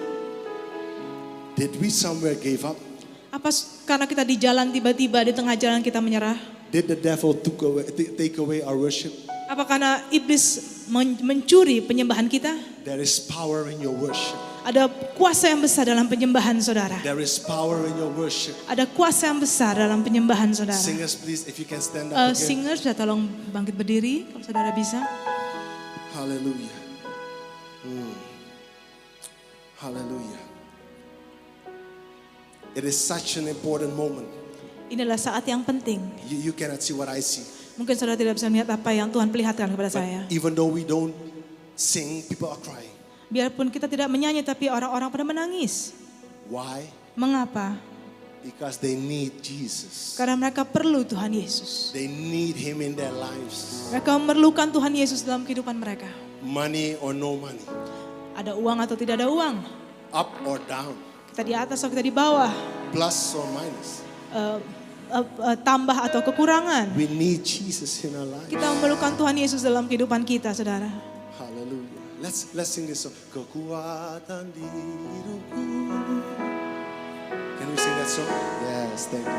Did we somewhere give up? Apa karena kita di jalan tiba-tiba di tengah jalan kita menyerah? Did the devil take away our worship? Apa karena iblis mencuri penyembahan kita? There is power in your worship. Ada kuasa yang besar dalam penyembahan saudara. There is power in your worship. Ada kuasa yang besar dalam penyembahan saudara. Singers, please, if you can stand up again. Singers, bisa tolong bangkit berdiri kalau saudara bisa. Hallelujah. Hallelujah. It is such an important moment. Inilah saat yang penting. You cannot see what I see. Mungkin saudara tidak bisa melihat apa yang Tuhan perlihatkan kepada saya. Even though we don't sing, people are crying. Biarpun kita tidak menyanyi, tapi orang-orang pada menangis. Why? Mengapa? Because they need Jesus. Karena mereka perlu Tuhan Yesus. They need Him in their lives. Mereka memerlukan Tuhan Yesus dalam kehidupan mereka. Money or no money. Ada uang atau tidak ada uang. Up or down. Kita di atas atau kita di bawah. Plus or minus. Tambah atau kekurangan. We need Jesus in our lives. Kita memerlukan Tuhan Yesus dalam kehidupan kita, saudara. Hallelujah. Let's sing this song. Kekuatan di hidupku. Can we sing that song? Yes, thank you.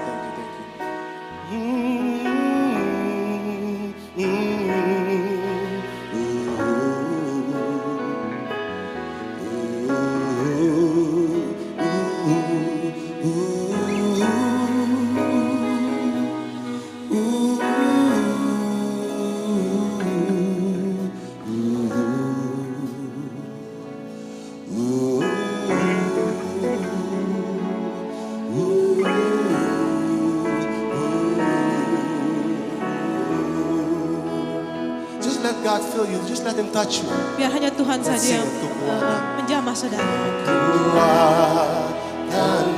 Just let God fill you. Just let Him touch you. Biar hanya Tuhan Let's saja sing yang it. Kekuatan. menjamah saudara. Kekuatan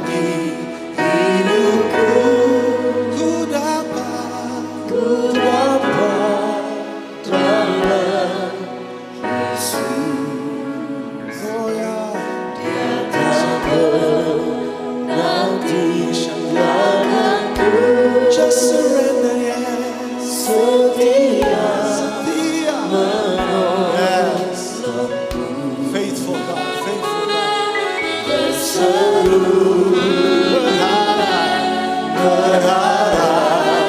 di hidupku. Ku dapat dalam Yesus. Oh ya, Dia tak nanti syariatku. Just surrender, yes. Setia. Yes. Faithful God, faithful God. Berharap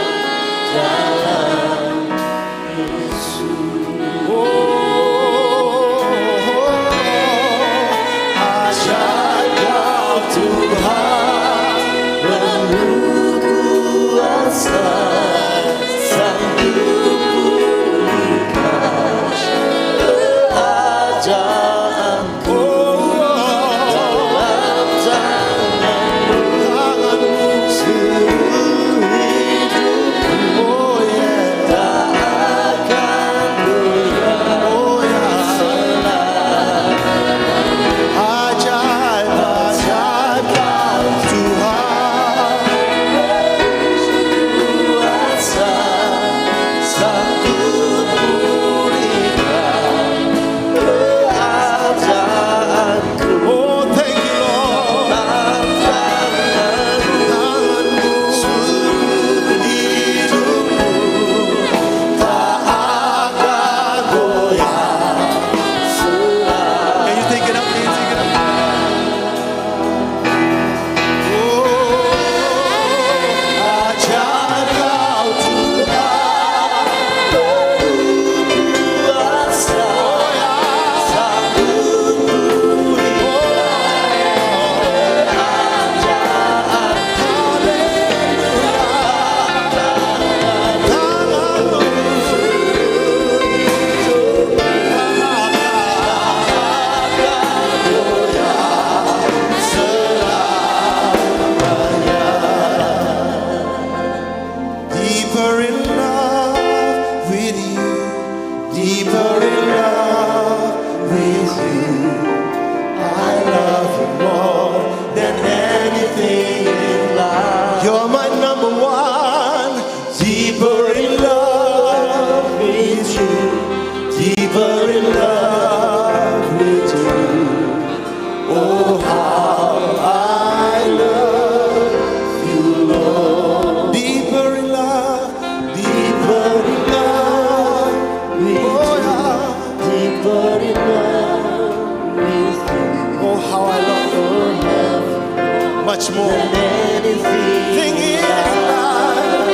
much more. anything Thing in life,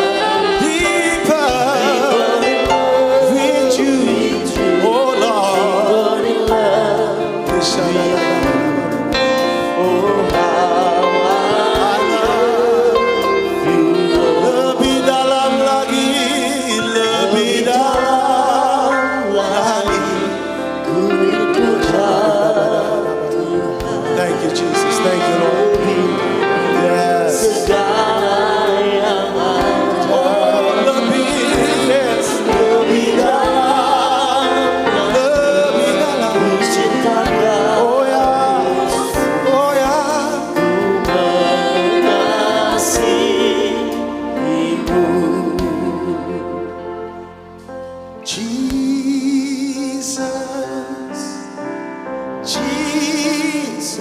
deeper with you, oh Lord. in love. Oh, how I love you, Lord. Lebih dalam lagi, lebih dalam lagi. Ku rindukan Thank you, Jesus. Thank you, Lord. Yes. segala yang ada. Oh, lebih, yes. Lebih dalam, lebih dalam. Ku cintakan, Oh ya, oh ya. mengasihimu. Jesus, Jesus,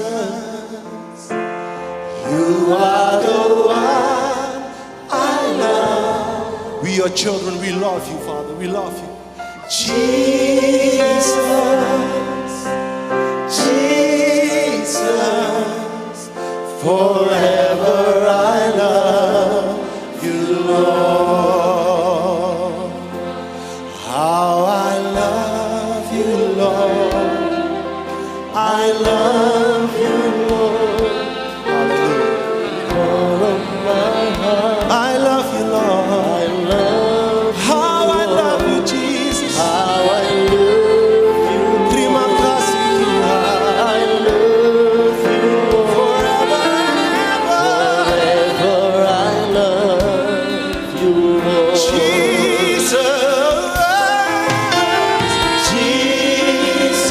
you are the one I love. We are children, we love you, Father, we love you. Jesus, Jesus, forever I love you, Lord. How I love you, Lord. I love you, Lord. Hallelujah. All of my heart, I love you, Lord. I love How I love you, Jesus. how I love you. Terima kasih Tuhan. I love you, Lord. Forever and ever. Forever I love you, Lord. Jesus. Jesus,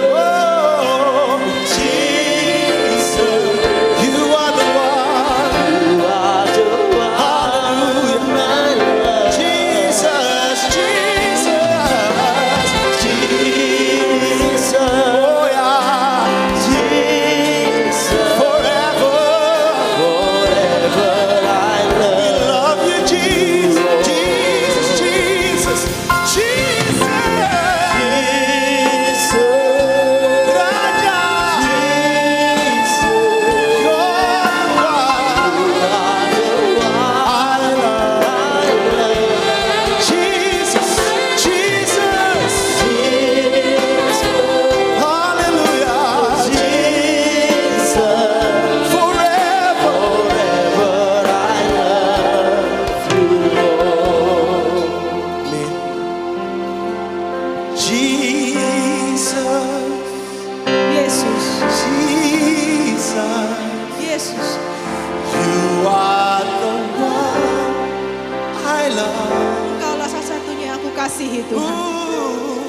Oh, Jesus. You are the one. you are the one Hallelujah. I love. Jesus, Jesus. Jesus, Oh yeah. Jesus, Forever. forever I We love. love you, Jesus. Jesus, Jesus. Jesus. Raja. You're the one I love. Jesus, Jesus. Hallelujah. Forever. Jesus, Yesus, Jesus, Yesus, you are the one I love. Engkaulah satu-satunya yang aku kasihi Tuhan. Ooh,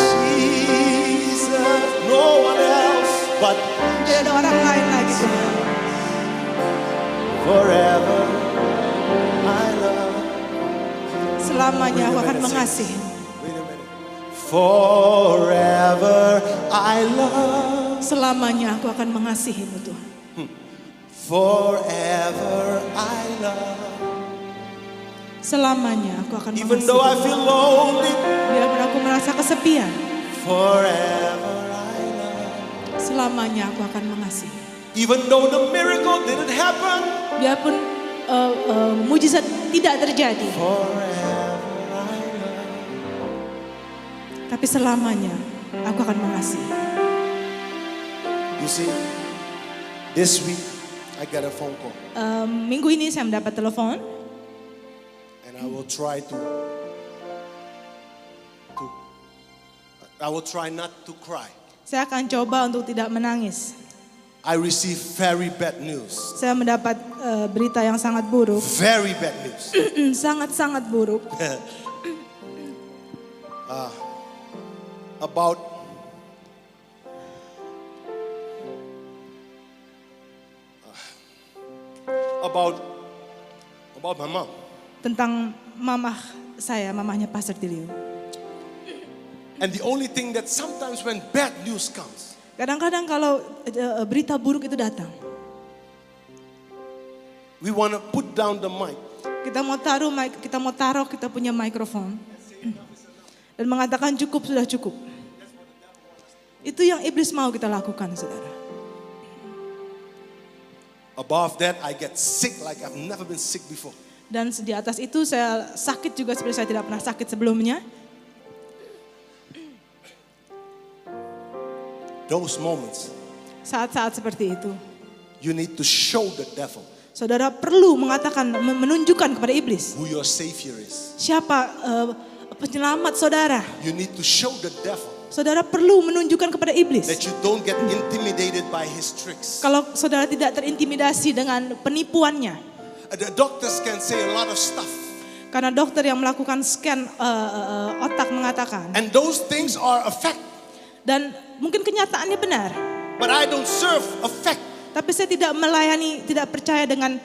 Jesus, no one else but Tidak ada orang lain lagi Tuhan. forever I love. Selamanya aku akan mengasihi. Wait a minute. Forever I love. Selamanya aku akan mengasihimu Tuhan. Forever I love. Selamanya aku akan Even though I mengasihi. feel lonely, Biarpun aku merasa kesepian, forever I love. selamanya aku akan mengasihi. Even though the miracle didn't happen, Biarpun mujizat tidak terjadi, forever I love. tapi selamanya aku akan mengasihi. You see, this week I got a phone call, Minggu ini saya mendapat telepon. and I will try I will try not to cry. Saya akan coba untuk tidak menangis. I received very bad news. Saya mendapat berita yang sangat buruk, Very bad news. sangat-sangat buruk. About about my mom. Tentang mamahnya Pastor Tilio. And the only thing that sometimes when bad news comes, Kadang-kadang kalau berita buruk itu datang, we want to put down the mic kita mau taruh kita punya mikrofon dan mengatakan cukup, sudah cukup. Itu yang iblis mau kita lakukan, saudara. Above that, I get sick like I've never been sick before. Dan di atas itu saya sakit juga seperti saya tidak pernah sakit sebelumnya. Those moments, Saat-saat seperti itu, you need to show the devil saudara perlu mengatakan, menunjukkan kepada iblis who your savior is. siapa penyelamat saudara. You need to show the devil Saudara perlu menunjukkan kepada iblis. that you don't get intimidated by his tricks. Kalau saudara tidak terintimidasi dengan penipuannya. The doctors can say a lot of stuff. Karena dokter yang melakukan scan otak mengatakan. And those things are a fact. Dan mungkin kenyataannya benar. But I don't serve a fact. Tapi saya tidak melayani, tidak percaya dengan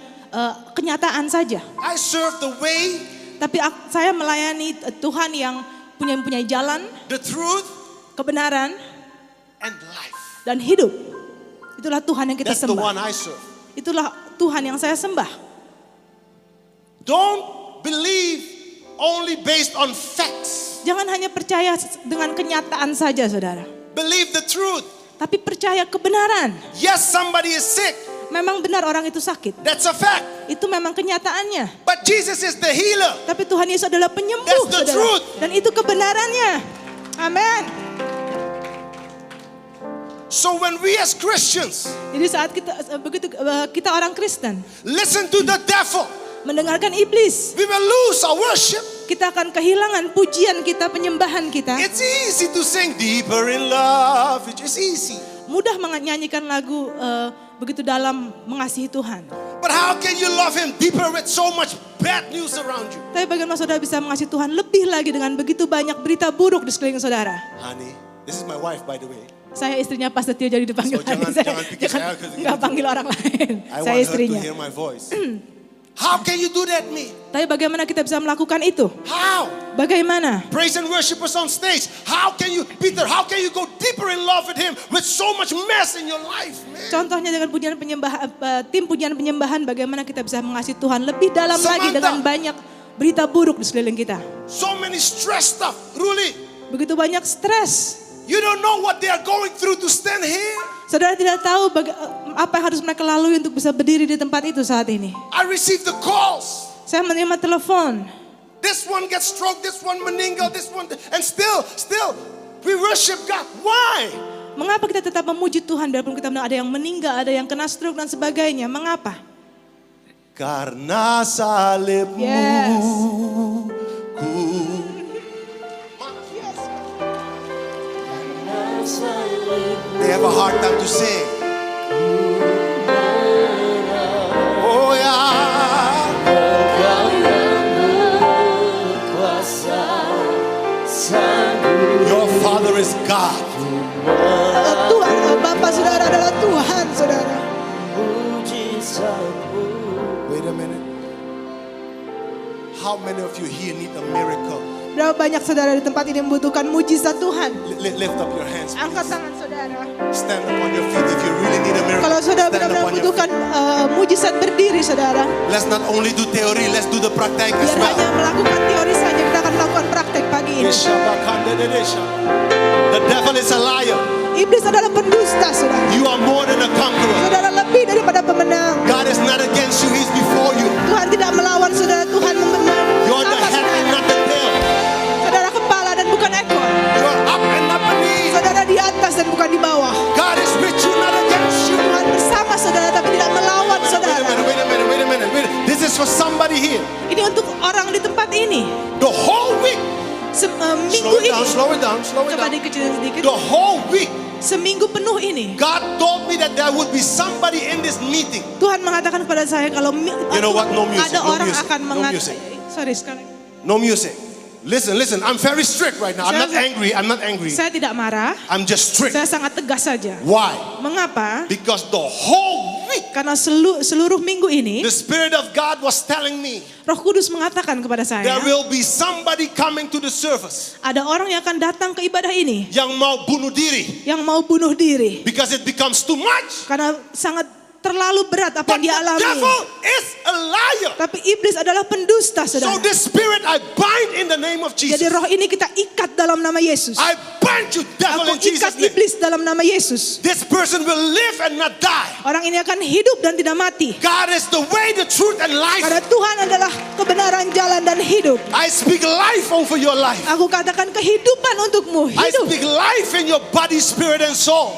kenyataan saja. I serve the way, Tapi saya melayani Tuhan yang punya jalan, the truth, kebenaran, and life. dan hidup. Itulah Tuhan yang kita That's the sembah. one I serve. Itulah Tuhan yang saya sembah. Don't believe only based on facts. Jangan hanya percaya dengan kenyataan saja, saudara. Believe the truth. Tapi percaya kebenaran. Yes, somebody is sick. Memang benar orang itu sakit. That's a fact. Itu memang kenyataannya. But Jesus is the healer. Tapi Tuhan Yesus adalah penyembuh, That's the saudara. truth. Dan itu kebenarannya. Amin. So when we as Christians Jadi saat kita orang Kristen listen to the devil, mendengarkan iblis, we will lose our worship. kita akan kehilangan pujian kita, penyembahan kita. It's easy to sing deeper in love. It's easy. Mudah menyanyikan lagu begitu dalam mengasihi Tuhan. But how can you love him deeper with so much bad news around you? Tapi bagaimana saudara bisa mengasihi Tuhan lebih lagi dengan begitu banyak berita buruk di sekeliling saudara? Honey, this is my wife by the way. Saya istrinya Pas Setio jadi dipanggil So, jangan- saya, jangan pikir saya nggak panggil orang lain. I Saya want her to istrinya. hear my voice. How can you do that, me? Tapi bagaimana kita bisa melakukan itu? How? Bagaimana? Praise and worshipers on stage. How can you, Peter, how can you go deeper in love with him with so much mess in your life, man? Contohnya dengan pujian penyembahan, tim pujian penyembahan, bagaimana kita bisa mengasihi Tuhan lebih dalam lagi Samantha. dengan banyak berita buruk di sekeliling kita. So many stress stuff, really. Begitu banyak stres. You don't know what they are going through to stand here. Saudara tidak tahu apa yang harus mereka lalui untuk bisa berdiri di tempat itu saat ini. I receive the calls. Saya menerima telepon. This one gets stroke, this one meninggal, this one, and still, we worship God. Why? Mengapa kita tetap memuji Tuhan biarpun kita ada yang meninggal, ada yang kena stroke dan sebagainya? Mengapa? Karena salibmu. Yes. They have a hard time to sing. Oh yeah. Your Father is God. Tuhan, Bapa saudara adalah Tuhan, saudara. Wait a minute. How many of you here need a miracle? Berapa banyak saudara di tempat ini membutuhkan mujizat Tuhan? Lift up your hands. Angkat tangan saudara. Stand upon your feet if you really need a miracle. Kalau saudara Stand benar-benar upon your membutuhkan feet. mujizat berdiri saudara. Let's not only do theory, let's do the praktek as Biar well. hanya melakukan teori saja, kita akan melakukan praktek pagi ini. The devil is a liar. Iblis adalah pendusta saudara. You are more than a conqueror. Saudara lebih daripada pemenang. God is not against you, He's before you. Tuhan tidak melawan saudara, Tuhan memenang. You're the Apa, head and saudara? not the tail. Saudara kepala dan bukan ekor. You're up and not beneath. Saudara di atas dan bukan di bawah. God is with you, not against you. Tuhan bersama saudara tapi tidak melawan saudara. Wait a minute. This is for somebody here. Ini untuk orang di tempat ini. The whole week. Minggu ini. Slow it down. Coba dikecilin sedikit. The whole week. Seminggu penuh ini. God told me that there would be somebody in this meeting. Tuhan mengatakan kepada saya kalau You know what? No music, ada no orang music, akan no mengatakan. music. Sorry sekali. No music. Listen. I'm very strict right now. I'm not angry. Saya tidak marah. I'm just strict. Saya sangat tegas saja. Why? Mengapa? Because the whole week, Karena seluruh minggu ini the Spirit of God was telling me Roh Kudus mengatakan kepada saya, there will be somebody coming to the service ada orang yang akan datang ke ibadah ini yang mau bunuh diri yang mau bunuh diri because it becomes too much. karena sangat terlalu berat apa But yang dia the alami. devil is a liar. Tapi iblis adalah pendusta, So saudara. this spirit I bind in the name of Jadi Jesus. roh ini kita ikat dalam nama Yesus. I bind you, devil, Aku in Jesus' ikat name. iblis dalam nama Yesus. This person will live and not die. Orang ini akan hidup dan tidak mati. God is the way, the truth, and life. Karena Tuhan adalah kebenaran, jalan, dan hidup. I speak life over your life. Aku katakan kehidupan untukmu. I Hidup. speak life in your body, spirit, and soul.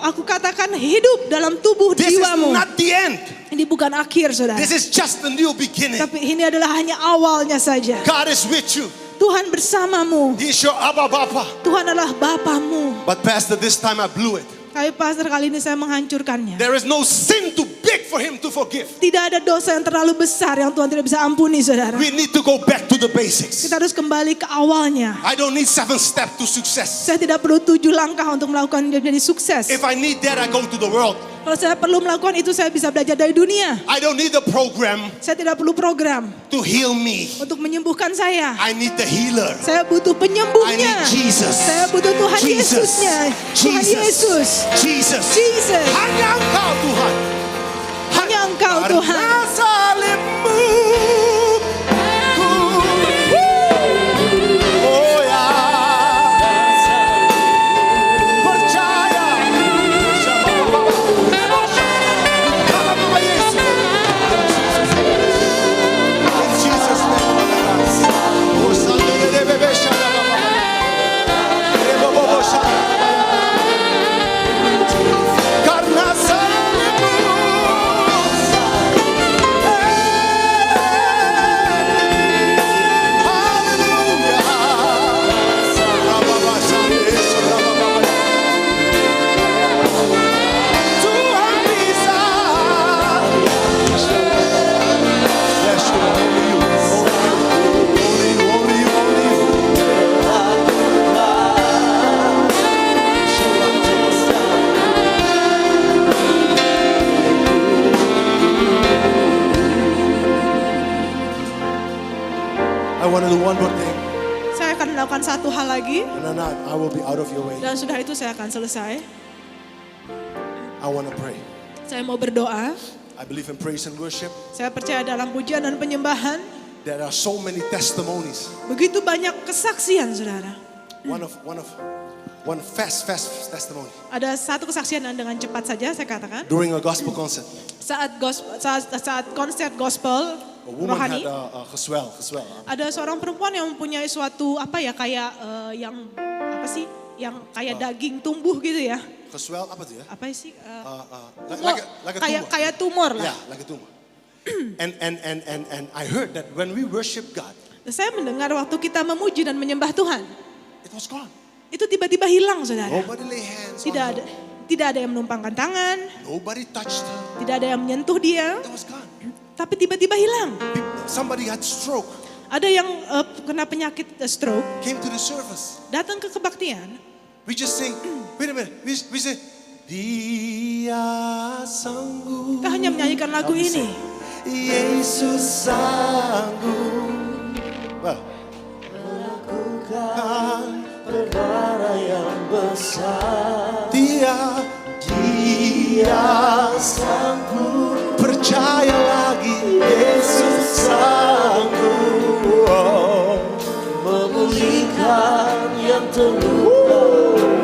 Aku katakan hidup dalam tubuh This is jiwamu. not the end. Ini bukan akhir, saudara. This is just the new beginning. Tapi ini adalah hanya awalnya saja. God is with you. Tuhan bersamamu. He's your Abba Bapa. Tuhan adalah Bapamu. But Pastor, this time I blew it. Tapi pastor, kali ini saya menghancurkannya. There is no sin too big for him to forgive. Tidak ada dosa yang terlalu besar yang Tuhan tidak bisa ampuni, saudara. We need to go back to the basics. Kita harus kembali ke awalnya. I don't need 7 steps to success. Saya tidak perlu 7 langkah untuk melakukan menjadi sukses. If I need that, I go to the world. Kalau saya perlu melakukan itu, saya bisa belajar dari dunia. I don't need a program Saya tidak perlu program to heal me. untuk menyembuhkan saya. I need the healer. Saya butuh I penyembuhnya. need Jesus. Saya butuh Tuhan Yesusnya. Tuhan Yesus. Jesus. Jesus. Hanya Engkau Tuhan. Hanya Engkau Tuhan. Karena salibmu. Oh ya. Percaya. Dalam nama Yesus. In Jesus' name. Oh, Sandere de Bebe Shalababa. Rebobobo Shalababa. Karena salibmu. I want to do one more thing, Saya akan melakukan satu hal lagi. and then I will be out of your way. Dan sudah itu saya akan selesai. I want to pray. Saya mau berdoa. I believe in praise and worship. Saya percaya dalam pujian dan penyembahan. There are so many testimonies. Begitu banyak kesaksian, saudara. One fast testimony. Ada satu kesaksian yang dengan cepat saja saya katakan. During a gospel concert, Saat konser gospel a woman had rohani, a geswel. ada seorang perempuan yang mempunyai suatu kayak yang apa sih? Yang kayak daging tumbuh gitu ya. Geswel apa tuh ya? Apa sih? Like a tumor. Kayak tumor lah. Yeah, like a tumor. And I heard that when we worship God, Saya mendengar waktu kita memuji dan menyembah Tuhan, it was gone. itu tiba-tiba hilang, saudara. Nobody lay hands on her. Tidak ada yang menumpangkan tangan, Nobody touched her. tidak ada yang menyentuh dia, It was gone. tapi tiba-tiba hilang. Somebody had stroke, Ada yang kena penyakit stroke, came to the service. datang ke kebaktian. We just sing, wait a minute, we say, Dia sanggup. Kita hanya menyanyikan lagu ini. Yesus sanggup melakukan perkara yang besar. Dia Sanggup percaya lagi. Yesus sanggup memulihkan yang terluka,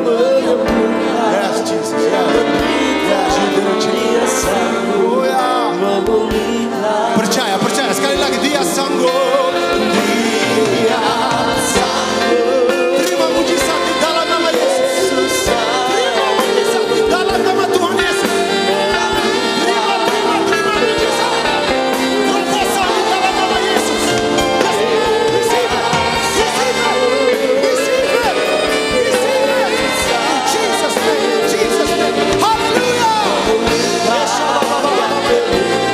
menyembuhkan Yes, Jesus. yang menderita. You did it, Jesus. Dia sanggup Oh ya. memulihkan. Percaya sekali lagi, dia sanggup. Dia sanggup. Terima mujizat di dalam nama Yesus. Yesus Terima mujizat di dalam nama Tuhan Yesus. Terima mujizat. Terobosan di dalam nama Yesus. Yes, receive it. Receive it. Receive it. Receive it. In Jesus' name. In Jesus' name. Hallelujah.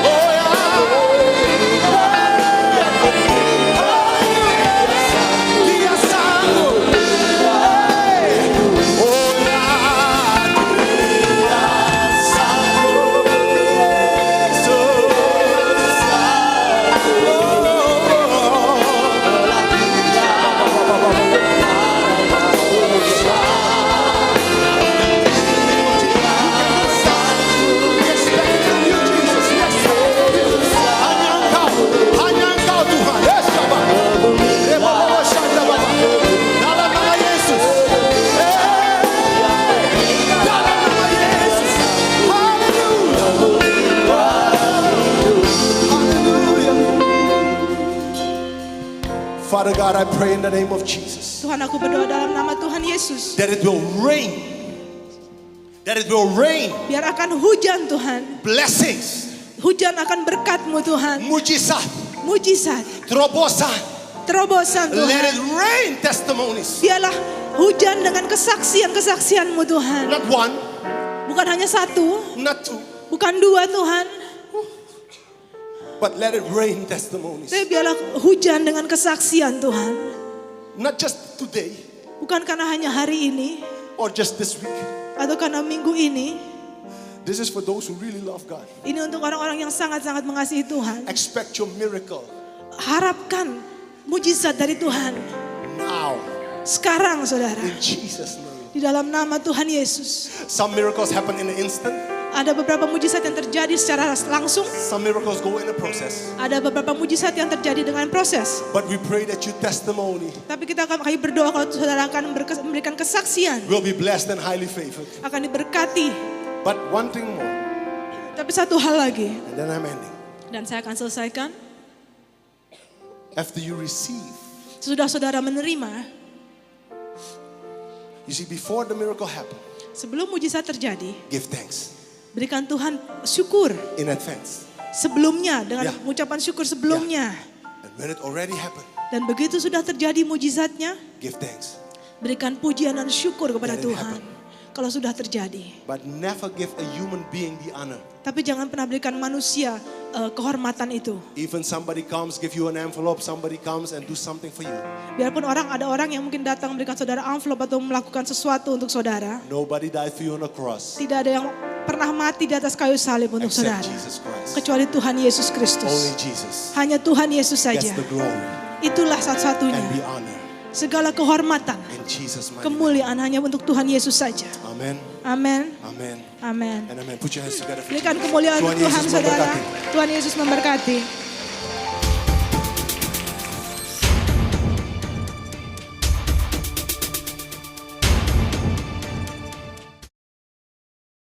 Oh ya. Father God, I pray in the name of Jesus Tuhan, aku berdoa dalam nama Tuhan Yesus. that it will rain. That it will rain Biar akan hujan Tuhan. blessings, Hujan akan berkat-Mu Tuhan. mujizat, Mujizat, terobosan. terobosan Let Tuhan. it rain testimonies. Biarlah hujan dengan kesaksian-kesaksian-Mu Tuhan. Not one, Bukan hanya satu, not two, bukan dua Tuhan. but let it rain testimonies. Tapi biarlah hujan dengan kesaksian Tuhan. Not just today Bukan karena hanya hari ini or just this week. atau karena minggu ini. This is for those who really love God. Ini untuk orang-orang yang sangat-sangat mengasihi Tuhan. Expect your miracle Harapkan mujizat dari Tuhan. now Sekarang saudara. in Jesus' name. Di dalam nama Tuhan Yesus. Some miracles happen in an instant. Ada beberapa mujizat yang terjadi secara langsung. Some miracles go in a process. Ada beberapa mujizat yang terjadi dengan proses. But we pray that your testimony Tapi kami berdoa kalau saudara akan memberikan kesaksian. will be blessed and highly favored. Akan diberkati. But one thing more, Tapi satu hal lagi. and then I'm ending. Dan saya akan selesaikan. After you receive, Sesudah saudara menerima. you see, before the miracle happen, Sebelum mujizat terjadi. give thanks Berikan Tuhan syukur. in advance. Sebelumnya. Dengan Ya. ucapan syukur sebelumnya. And when it already happened, Dan begitu sudah terjadi mujizatnya. give thanks. Berikan pujian dan syukur kepada Let it Tuhan. Kalau sudah terjadi. But never give a human being the honor. Tapi jangan pernah berikan manusia kehormatan itu. Even somebody comes, give you an envelope, somebody comes and do something for you. Biarpun ada orang yang mungkin datang memberikan saudara amplop atau melakukan sesuatu untuk saudara. Nobody died for you on a cross Tidak ada yang pernah mati di atas kayu salib untuk except saudara. Jesus Christ. Kecuali Tuhan Yesus Only Kristus. Jesus Hanya Tuhan Yesus gets saja. the glory Itulah and satu-satunya. the honor. Segala kehormatan, In Jesus' mighty name. kemuliaan hanya untuk Tuhan Yesus saja. Amen. Amin. Amen. Amin. And amen. Put your hands together. For Berikan kemuliaan Tuhan untuk Tuhan Yesus saudara. memberkati. Tuhan Yesus memberkati.